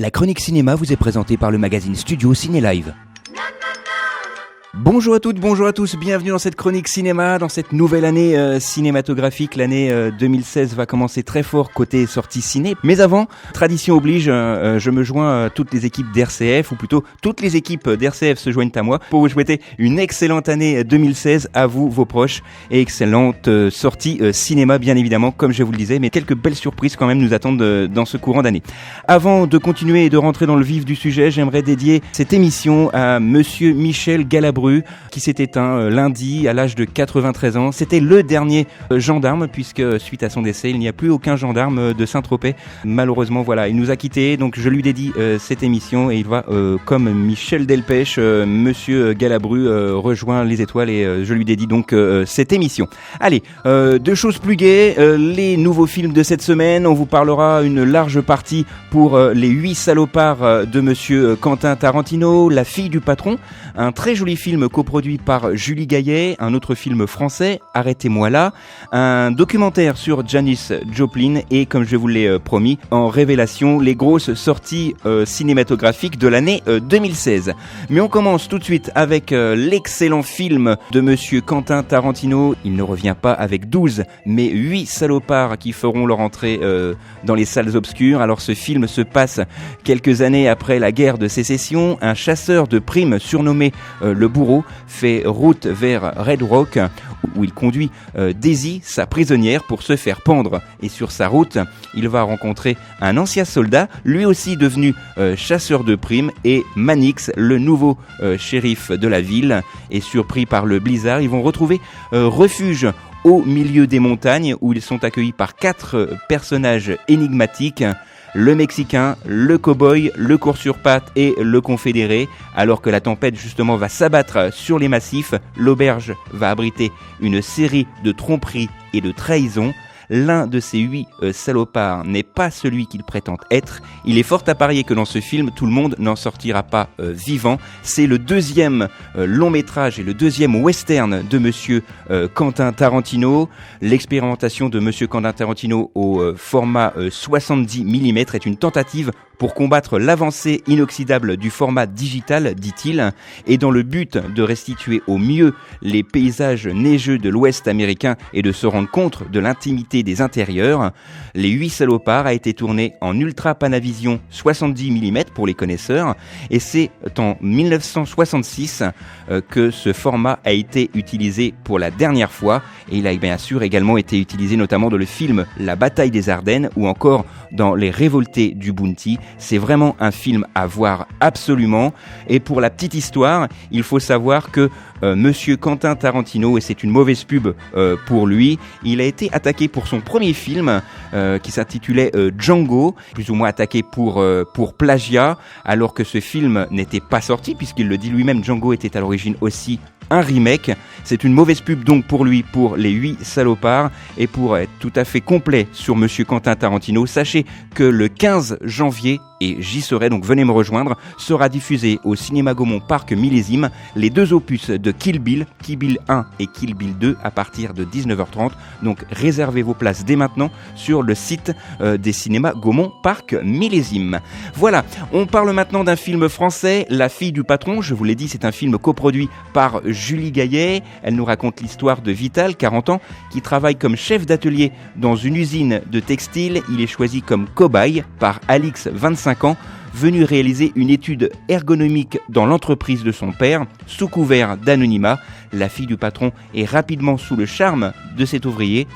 La chronique cinéma vous est présentée par le magazine Studio Ciné Live. Bonjour à toutes, bonjour à tous, bienvenue dans cette chronique cinéma, dans cette nouvelle année cinématographique. L'année 2016 va commencer très fort côté sortie ciné. Mais avant, tradition oblige, je me joins à toutes les équipes d'RCF, ou plutôt toutes les équipes d'RCF se joignent à moi pour vous souhaiter une excellente année 2016 à vous, vos proches, et excellente sortie cinéma bien évidemment, comme je vous le disais, mais quelques belles surprises quand même nous attendent dans ce courant d'année. Avant de continuer et de rentrer dans le vif du sujet, j'aimerais dédier cette émission à Monsieur Michel Galabru, qui s'est éteint lundi à l'âge de 93 ans. C'était le dernier gendarme, puisque suite à son décès, il n'y a plus aucun gendarme de Saint-Tropez. Malheureusement, voilà, il nous a quittés, donc je lui dédie cette émission, et il va, comme Michel Delpech, Monsieur Galabru rejoint les étoiles, et je lui dédie donc cette émission. Allez, deux choses plus gaies, les nouveaux films de cette semaine. On vous parlera une large partie pour Les 8 salopards de Monsieur Quentin Tarantino, La fille du patron, un très joli film coproduit par Julie Gaillet, un autre film français, Arrêtez-moi là, un documentaire sur Janis Joplin, et comme je vous l'ai promis, en révélation, les grosses sorties cinématographiques de l'année 2016. Mais on commence tout de suite avec l'excellent film de Monsieur Quentin Tarantino. Il ne revient pas avec 12, mais 8 salopards qui feront leur entrée dans les salles obscures. Alors ce film se passe quelques années après la guerre de sécession. Un chasseur de primes surnommé le Bourreau fait route vers Red Rock, où il conduit Daisy, sa prisonnière, pour se faire pendre. Et sur sa route, il va rencontrer un ancien soldat, lui aussi devenu chasseur de primes, et Manix, le nouveau shérif de la ville. Et surpris par le blizzard, ils vont retrouver refuge au milieu des montagnes, où ils sont accueillis par 4 personnages énigmatiques: le Mexicain, le cow-boy, le court sur pattes et le confédéré. Alors que la tempête justement va s'abattre sur les massifs, l'auberge va abriter une série de tromperies et de trahisons. L'un de ces 8 salopards n'est pas celui qu'il prétend être. Il est fort à parier que dans ce film, tout le monde n'en sortira pas vivant. C'est le deuxième long métrage et le deuxième western de Monsieur Quentin Tarantino. L'expérimentation de Monsieur Quentin Tarantino au format 70 mm est une tentative pour combattre l'avancée inoxydable du format digital, dit-il, et dans le but de restituer au mieux les paysages neigeux de l'Ouest américain et de se rendre compte de l'intimité des intérieurs. Les 8 salopards a été tourné en Ultra Panavision 70 mm pour les connaisseurs, et c'est en 1966 que ce format a été utilisé pour la dernière fois, et il a bien sûr également été utilisé notamment dans le film La bataille des Ardennes ou encore dans Les révoltés du Bounty. C'est vraiment un film à voir absolument. Et pour la petite histoire, il faut savoir que Monsieur Quentin Tarantino, et c'est une mauvaise pub pour lui, il a été attaqué pour son premier film qui s'intitulait Django, plus ou moins attaqué pour plagiat, alors que ce film n'était pas sorti, puisqu'il le dit lui-même, Django était à l'origine aussi un remake. C'est une mauvaise pub donc pour lui, pour Les 8 salopards. Et pour être tout à fait complet sur Monsieur Quentin Tarantino, sachez que le 15 janvier, et j'y serai, donc venez me rejoindre, sera diffusé au Cinéma Gaumont Parc Millésime les 2 opus de Kill Bill 1 et Kill Bill 2 à partir de 19h30. Donc réservez vos places dès maintenant sur le site des Cinémas Gaumont Parc Millésime. Voilà, on parle maintenant d'un film français, La fille du patron. Je vous l'ai dit, c'est un film coproduit par Julie Gaillet. Elle nous raconte l'histoire de Vital, 40 ans, qui travaille comme chef d'atelier dans une usine de textile. Il est choisi comme cobaye par Alix, 25 ans, venu réaliser une étude ergonomique dans l'entreprise de son père. Sous couvert d'anonymat, la fille du patron est rapidement sous le charme de cet ouvrier,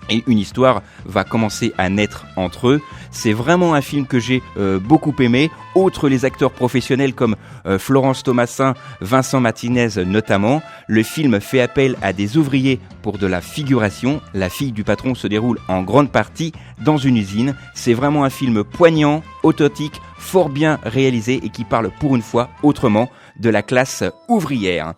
et une histoire va commencer à naître entre eux. C'est vraiment un film que j'ai beaucoup aimé. Outre les acteurs professionnels comme Florence Thomasin, Vincent Martinez notamment, le film fait appel à des ouvriers pour de la figuration. La fille du patron se déroule en grande partie dans une usine. C'est vraiment un film poignant, authentique, fort bien réalisé et qui parle pour une fois autrement de la classe ouvrière.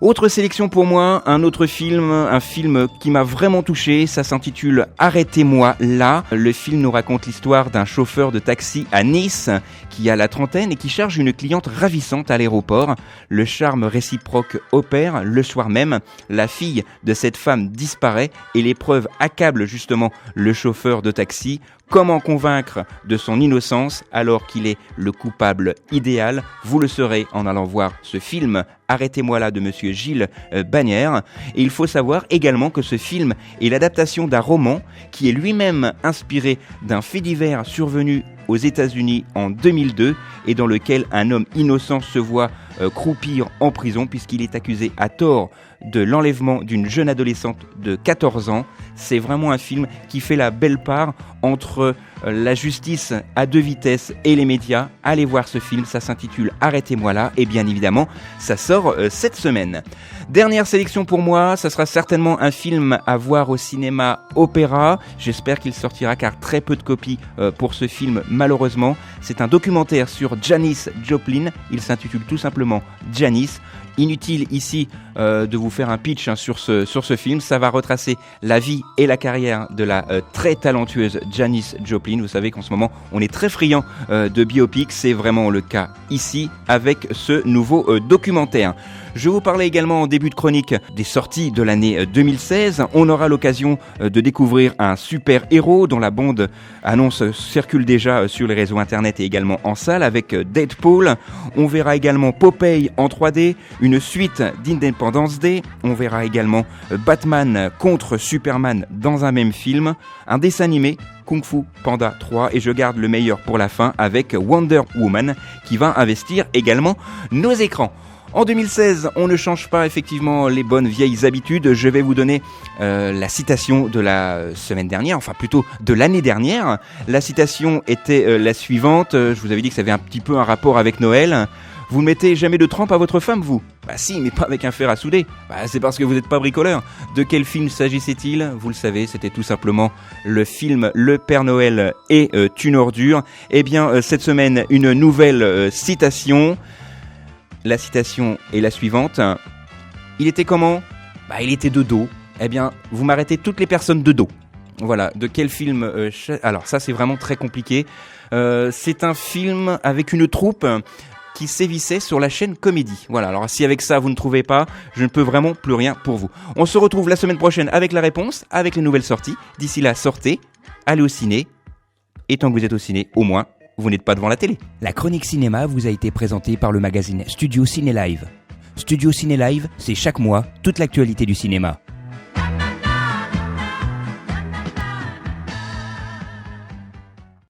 Autre sélection pour moi, un autre film, un film qui m'a vraiment touché, ça s'intitule Arrêtez-moi là. Le film nous raconte l'histoire d'un chauffeur de taxi à Nice qui a la trentaine et qui charge une cliente ravissante à l'aéroport. Le charme réciproque opère, le soir même, la fille de cette femme disparaît et l'épreuve accable justement le chauffeur de taxi. Comment convaincre de son innocence alors qu'il est le coupable idéal? Vous le saurez en allant voir ce film Arrêtez-moi là de monsieur Gilles Bagnères. Et il faut savoir également que ce film est l'adaptation d'un roman qui est lui-même inspiré d'un fait divers survenu aux États-Unis en 2002 et dans lequel un homme innocent se voit croupir en prison puisqu'il est accusé à tort de l'enlèvement d'une jeune adolescente de 14 ans. C'est vraiment un film qui fait la belle part entre la justice à deux vitesses et les médias. Allez voir ce film, ça s'intitule Arrêtez-moi là et bien évidemment, ça sort cette semaine. Dernière sélection pour moi, ça sera certainement un film à voir au cinéma Opéra. J'espère qu'il sortira car très peu de copies pour ce film malheureusement. C'est un documentaire sur Janis Joplin, il s'intitule tout simplement Janis. Inutile ici de vous faire un pitch sur ce film, ça va retracer la vie et la carrière de la très talentueuse Janis Joplin. Vous savez qu'en ce moment on est très friand de biopics, c'est vraiment le cas ici avec ce nouveau documentaire. Je vous parlais également en début de chronique des sorties de l'année 2016. On aura l'occasion de découvrir un super héros dont la bande annonce circule déjà sur les réseaux internet et également en salle avec Deadpool. On verra également Popeye en 3D, une suite d'Independence Day. On verra également Batman contre Superman dans un même film, un dessin animé Kung Fu Panda 3 et je garde le meilleur pour la fin avec Wonder Woman qui va investir également nos écrans. En 2016, on ne change pas effectivement les bonnes vieilles habitudes. Je vais vous donner la citation de la semaine dernière, enfin plutôt de l'année dernière. La citation était la suivante. Je vous avais dit que ça avait un petit peu un rapport avec Noël. Vous ne mettez jamais de trempe à votre femme, vous? Bah si, mais pas avec un fer à souder. Bah c'est parce que vous n'êtes pas bricoleur. De quel film s'agissait-il? Vous le savez, c'était tout simplement le film Le Père Noël est une ordure. Eh bien, cette semaine, une nouvelle citation. La citation est la suivante. Il était comment? Bah il était de dos. Eh bien, vous m'arrêtez toutes les personnes de dos. Voilà, de quel film alors ça c'est vraiment très compliqué. C'est un film avec une troupe qui sévissait sur la chaîne Comédie. Voilà, alors si avec ça vous ne trouvez pas, je ne peux vraiment plus rien pour vous. On se retrouve la semaine prochaine avec la réponse, avec les nouvelles sorties. D'ici là, sortez, allez au ciné. Et tant que vous êtes au ciné, au moins, vous n'êtes pas devant la télé. La chronique cinéma vous a été présentée par le magazine Studio Ciné Live. Studio Ciné Live, c'est chaque mois toute l'actualité du cinéma.